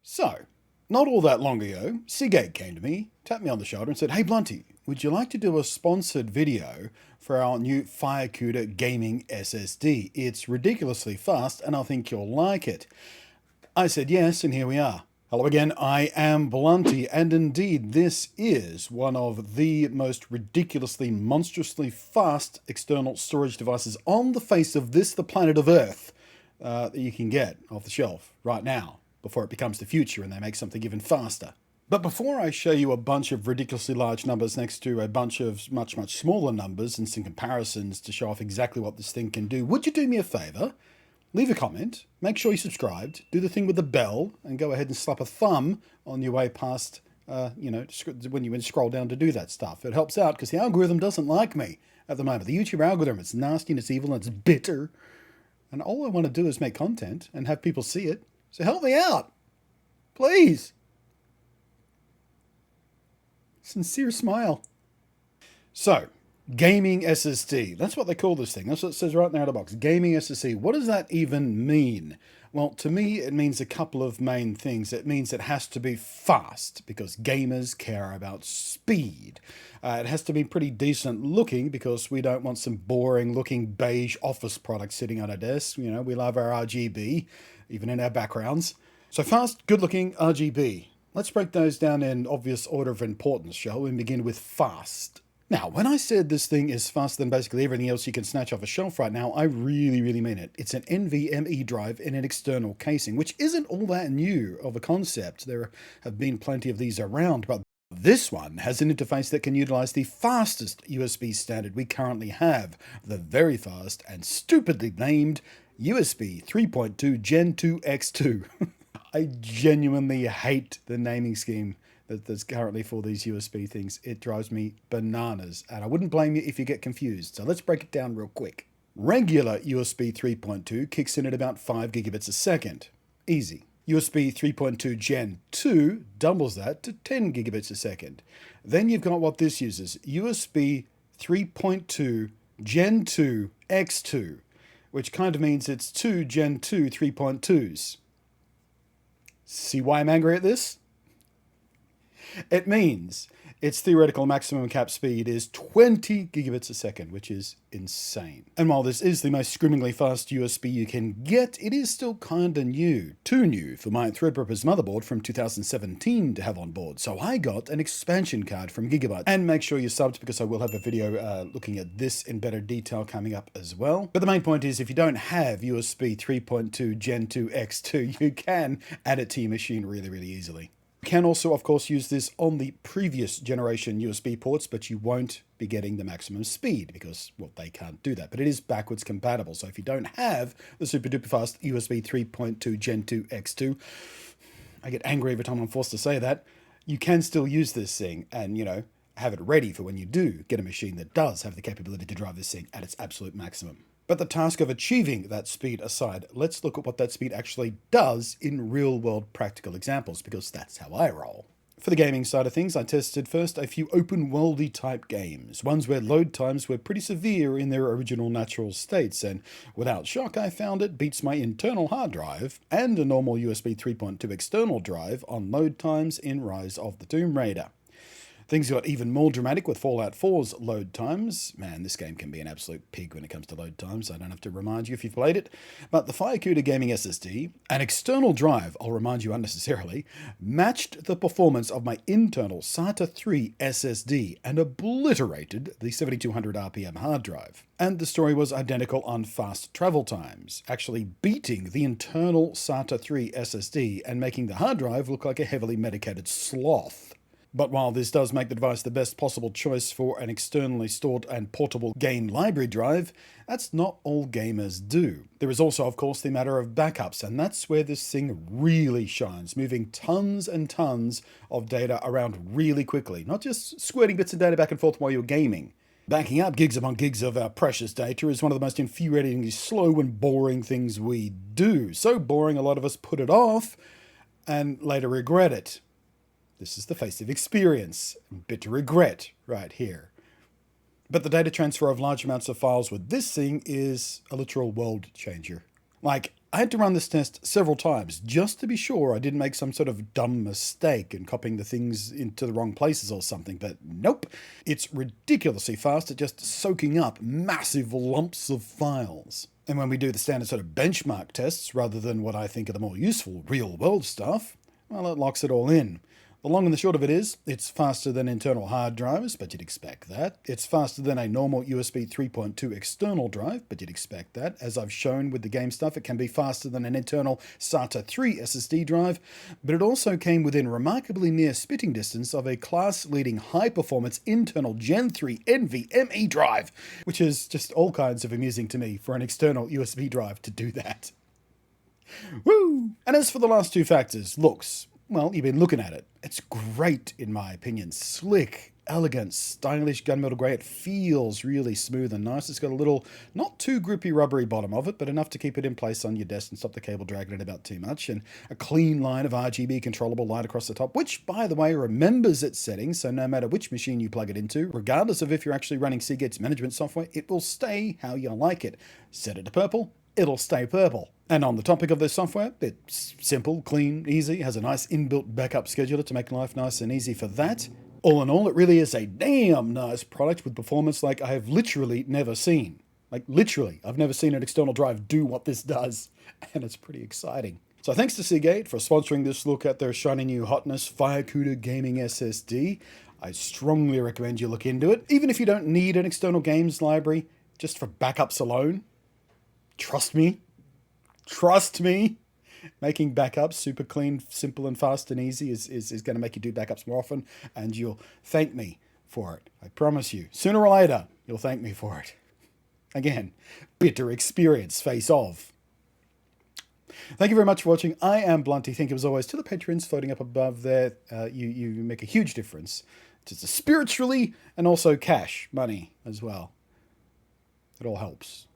So, not all that long ago, Seagate came to me, tapped me on the shoulder and said, "Hey Blunty, would you like to do a sponsored video for our new FireCuda Gaming SSD? It's ridiculously fast and I think you'll like it." I said yes, and here we are. Hello again, I am Blunty, and indeed this is one of the most ridiculously, monstrously fast external storage devices on the face of the planet of Earth, that you can get off the shelf right now, before it becomes the future and they make something even faster. But before I show you a bunch of ridiculously large numbers next to a bunch of much, much smaller numbers and some comparisons to show off exactly what this thing can do, would you do me a favor? Leave a comment, make sure you're subscribed, do the thing with the bell, and go ahead and slap a thumb on your way past, when you scroll down to do that stuff. It helps out because the algorithm doesn't like me at the moment. The YouTube algorithm, it's nasty and it's evil and it's bitter. And all I want to do is make content and have people see it. So help me out, please. Sincere smile. So, gaming SSD. That's what they call this thing. That's what it says right there in the box. Gaming SSD. What does that even mean? Well, to me, it means a couple of main things. It means it has to be fast because gamers care about speed. It has to be pretty decent looking because we don't want some boring looking beige office product sitting on our desk. You know, we love our RGB, even in our backgrounds. So fast, good looking, RGB. Let's break those down in obvious order of importance, shall we? And begin with fast. Now, when I said this thing is faster than basically everything else you can snatch off a shelf right now, I really mean it. It's an NVMe drive in an external casing, which isn't all that new of a concept. There have been plenty of these around, but this one has an interface that can utilize the fastest USB standard we currently have, the very fast and stupidly named USB 3.2 Gen 2 X2. I genuinely hate the naming scheme that's currently for these USB things. It drives me bananas, and I wouldn't blame you if you get confused. So let's break it down real quick. Regular USB 3.2 kicks in at about 5 gigabits a second. Easy. USB 3.2 Gen 2 doubles that to 10 gigabits a second. Then you've got what this uses, USB 3.2 Gen 2 X2, which kind of means it's 2 Gen 2 3.2s. See why I'm angry at this? It means its theoretical maximum cap speed is 20 gigabits a second, which is insane. And while this is the most screamingly fast USB you can get, it is still kinda new. Too new for my Threadripper's motherboard from 2017 to have on board. So I got an expansion card from Gigabyte. And make sure you're subbed because I will have a video looking at this in better detail coming up as well. But the main point is if you don't have USB 3.2 Gen 2 X2, you can add it to your machine really easily. You can also, of course, use this on the previous generation USB ports, but you won't be getting the maximum speed because, well, they can't do that. But it is backwards compatible. So if you don't have the super duper fast USB 3.2 Gen 2 X2, I get angry every time I'm forced to say that, you can still use this thing and, you know, have it ready for when you do get a machine that does have the capability to drive this thing at its absolute maximum. But the task of achieving that speed aside, let's look at what that speed actually does in real-world practical examples, because that's how I roll. For the gaming side of things, I tested first a few open-worldy type games, ones where load times were pretty severe in their original natural states, and without shock I found it beats my internal hard drive and a normal USB 3.2 external drive on load times in Rise of the Tomb Raider. Things got even more dramatic with Fallout 4's load times. Man, this game can be an absolute pig when it comes to load times. I don't have to remind you if you've played it. But the FireCuda Gaming SSD, an external drive, I'll remind you unnecessarily, matched the performance of my internal SATA 3 SSD and obliterated the 7200 RPM hard drive. And the story was identical on fast travel times, actually beating the internal SATA 3 SSD and making the hard drive look like a heavily medicated sloth. But while this does make the device the best possible choice for an externally stored and portable game library drive, that's not all gamers do. There is also, of course, the matter of backups, and that's where this thing really shines, moving tons and tons of data around really quickly, not just squirting bits of data back and forth while you're gaming. Backing up gigs upon gigs of our precious data is one of the most infuriatingly slow and boring things we do. So boring a lot of us put it off and later regret it. This is the face of experience, bitter regret right here. But the data transfer of large amounts of files with this thing is a literal world changer. Like, I had to run this test several times just to be sure I didn't make some sort of dumb mistake and copying the things into the wrong places or something, but nope. It's ridiculously fast at just soaking up massive lumps of files. And when we do the standard sort of benchmark tests, rather than what I think are the more useful real-world stuff, well, it locks it all in. The long and the short of it is, it's faster than internal hard drives, but you'd expect that. It's faster than a normal USB 3.2 external drive, but you'd expect that. As I've shown with the game stuff, it can be faster than an internal SATA 3 SSD drive, but it also came within remarkably near spitting distance of a class-leading high-performance internal Gen 3 NVMe drive, which is just all kinds of amusing to me for an external USB drive to do that. Woo! And as for the last two factors, looks. Well, you've been looking at it. It's great, in my opinion. Slick, elegant, stylish gunmetal grey. It feels really smooth and nice. It's got a little, not too grippy, rubbery bottom of it, but enough to keep it in place on your desk and stop the cable dragging it about too much. And a clean line of RGB controllable light across the top, which, by the way, remembers its settings. So no matter which machine you plug it into, regardless of if you're actually running Seagate's management software, it will stay how you like it. Set it to purple, it'll stay purple. And on the topic of this software, it's simple, clean, easy, has a nice inbuilt backup scheduler to make life nice and easy for that. All in all, it really is a damn nice product with performance like I have literally never seen. Like literally, I've never seen an external drive do what this does, and it's pretty exciting. So thanks to Seagate for sponsoring this look at their shiny new hotness, FireCuda Gaming SSD. I strongly recommend you look into it, even if you don't need an external games library, just for backups alone. Trust me. Trust me, making backups super clean, simple and fast and easy is going to make you do backups more often, and you'll thank me for it. I promise you. Sooner or later, you'll thank me for it. Again, bitter experience, face off. Thank you very much for watching. I am Blunty. Thank you as always to the patrons floating up above there. You make a huge difference. Just spiritually and also cash, money as well. It all helps.